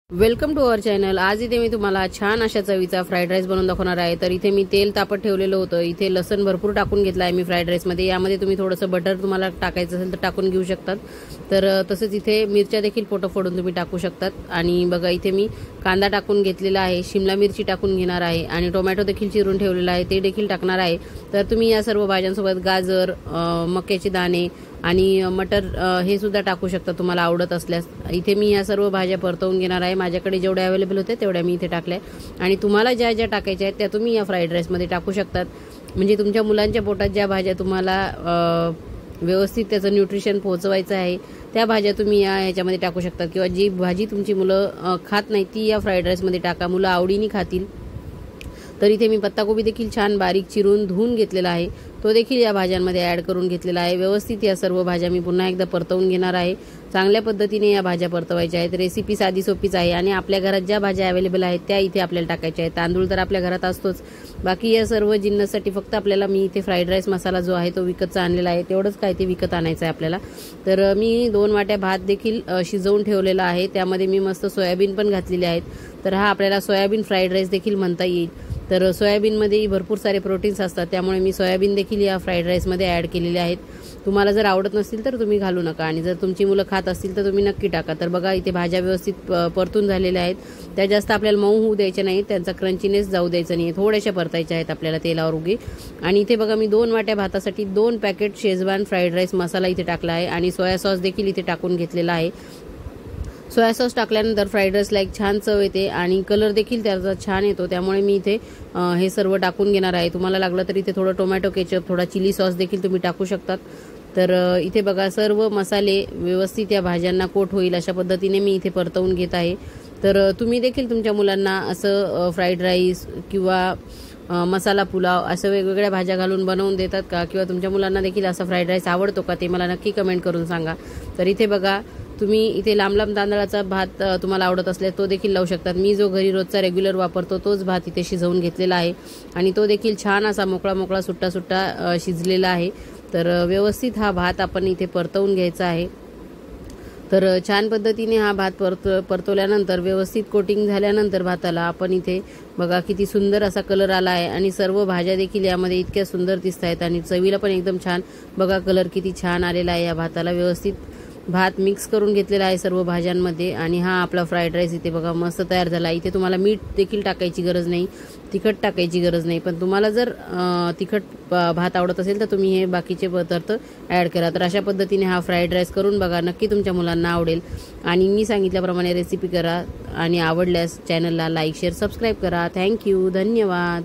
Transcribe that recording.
Welcome to our channel. आज इथे मी तुम्हाला छान अशा चवीचा फ्राईड राईस बनवून दाखवणार आहे। तर इथे मी तेल तापत ठेवलेलं होतं। इथे लसण भरपूर टाकून घेतला आहे मी फ्राईड राईस मध्ये। यामध्ये तुम्ही थोडंसं बटर तुम्हाला टाकायचं असेल तर टाकून घेऊ शकतात। तर तसंच इथे मिरच्या देखील फोटो फोडून तुम्ही टाकू शकतात। आणि बघा इथे मी कांदा टाकून घेतलेला आहे, शिमला मिरची टाकून घेणार आहे आणि टोमॅटो देखील चिरून ठेवलेला आहे, ते देखील टाकणार आहे। तर तुम्ही या सर्व भाज्यांसोबत गाजर, मक्याचे दाणे आणि मटर हे सुद्धा टाकू शकता तुम्हाला आवडत असल्यास। इथे मी या सर्व भाज्या परतवून घेणार आहे। माझ्याकडे जेवढ्या अवेलेबल होते तेवढ्या मी इथे टाकल्या आणि तुम्हाला ज्या ज्या टाकायच्या आहेत त्या तुम्ही या फ्राईड राईसमध्ये टाकू शकतात। म्हणजे तुमच्या मुलांच्या पोटात ज्या भाज्या तुम्हाला व्यवस्थित त्याचं न्यूट्रिशन पोहोचवायचं आहे त्या भाज्या तुम्ही याच्यामध्ये टाकू शकता, किंवा जी भाजी तुमची मुलं खात नाही ती या फ्राईड राईसमध्ये टाका, मुलं आवडीने खातील। तर इथे मी पत्ताकोबी देखील छान बारीक चिरून धुवून घेतलेला आहे, तो देखील या भाज्यांमध्ये ॲड करून घेतलेला आहे। व्यवस्थित या सर्व भाज्या मी पुन्हा एकदा परतवून घेणार आहे। चांगल्या पद्धतीने या भाज्या परतवायच्या आहेत। रेसिपी साधी सोपीच आहे आणि आपल्या घरात ज्या भाज्या अवेलेबल आहेत त्या इथे आपल्याला टाकायच्या आहेत। तांदूळ तर आपल्या घरात असतोच, बाकी या सर्व जिन्नससाठी फक्त आपल्याला मी इथे फ्राईड राईस मसाला जो आहे तो विकतचा आणलेला आहे, तेवढंच काय ते विकत आणायचं आहे आपल्याला। तर मी 2 वाट्या भात देखील शिजवून ठेवलेला आहे, त्यामध्ये मी मस्त सोयाबीन पण घातलेले आहेत। तर हा आपल्याला सोयाबीन फ्राईड राईस देखील म्हणता येईल। तर सोयाबीनमध्ये भरपूर सारे प्रोटीन्स असतात, त्यामुळे मी सोयाबीन देखील या फ्राईड राईसमध्ये ॲड केलेले आहेत। तुम्हाला जर आवडत नसतील तर तुम्ही घालू नका, आणि जर तुमची मुलं खात असतील तर तुम्ही नक्की टाका। तर बघा इथे भाज्या व्यवस्थित परतून झालेल्या आहेत, त्या जास्त आपल्याला मऊ होऊ द्यायच्या नाहीत, त्यांचा क्रंचीनेस जाऊ द्यायचा नाही, थोड्याशा परतायच्या आहेत आपल्याला तेलावर उगे। आणि इथे बघा मी 2 वाट्या भातासाठी 2 पॅकेट शेजवान फ्राईड राईस मसाला इथे टाकला आहे आणि सोया सॉस देखील इथे टाकून घेतलेला आहे। सोया सॉस टाकल्यानंतर फ्राईड राईसला एक छान चव येते आणि कलर देखील त्याचा छान येतो, त्यामुळे मी इथे हे सर्व टाकून घेणार आहे। तुम्हाला लागलं तर इथे थोडं टोमॅटो केचप, थोडा चिली सॉस देखील तुम्ही टाकू शकतात। तर इथे बघा सर्व मसाले व्यवस्थित या भाज्यांना कोट होईल अशा पद्धतीने मी इथे परतवून घेत आहे। तर तुम्ही देखील तुमच्या मुलांना असं फ्राईड राईस किंवा मसाला पुलाव असं वेगवेगळ्या भाज्या घालून बनवून देतात का, किंवा तुमच्या मुलांना देखील असा फ्राईड राईस आवडतो का, ते मला नक्की कमेंट करून सांगा। तर इथे बघा तुम्ही इथे लांब लांब तांदळाचा भात तुम्हाला आवडत असल्यास तो देखील लावू शकतात। मी जो घरी रोजचा रेग्युलर वापरतो तोच भात इथे शिजवून घेतलेला आहे आणि तो देखील छान असा मोकळा मोकळा सुट्टा सुट्टा शिजलेला आहे। तर व्यवस्थित हा भात आपण इथे परतवून घ्यायचा आहे। तर छान पद्धतीने हा भात परतवल्यानंतर व्यवस्थित कोटिंग झाल्यानंतर भाताला आपण इथे बघा किती सुंदर असा कलर आला आहे आणि सर्व भाज्या देखील यामध्ये इतक्या सुंदर दिसत आहेत आणि चवीला पण एकदम छान। बघा कलर किती छान आलेला आहे या भाताला। व्यवस्थित भात मिक्स करून घेतलेला आहे सर्व भाज्यांमध्ये आणि हा आपला फ्राईड राईस इथे बघा मस्त तयार झाला। इथे तुम्हाला मीठ देखील टाकायची गरज नाही, तिखट टाकायची गरज नाही, पण तुम्हाला जर तिखट भात आवडत असेल तर तुम्ही हे बाकीचे पदार्थ ॲड करा। तर अशा पद्धतीने हा फ्राईड राईस करून बघा, नक्की तुमच्या मुलांना आवडेल। आणि मी सांगितल्याप्रमाणे रेसिपी करा आणि आवडल्यास चॅनलला लाईक, शेअर, सबस्क्राईब करा। थँक्यू, धन्यवाद।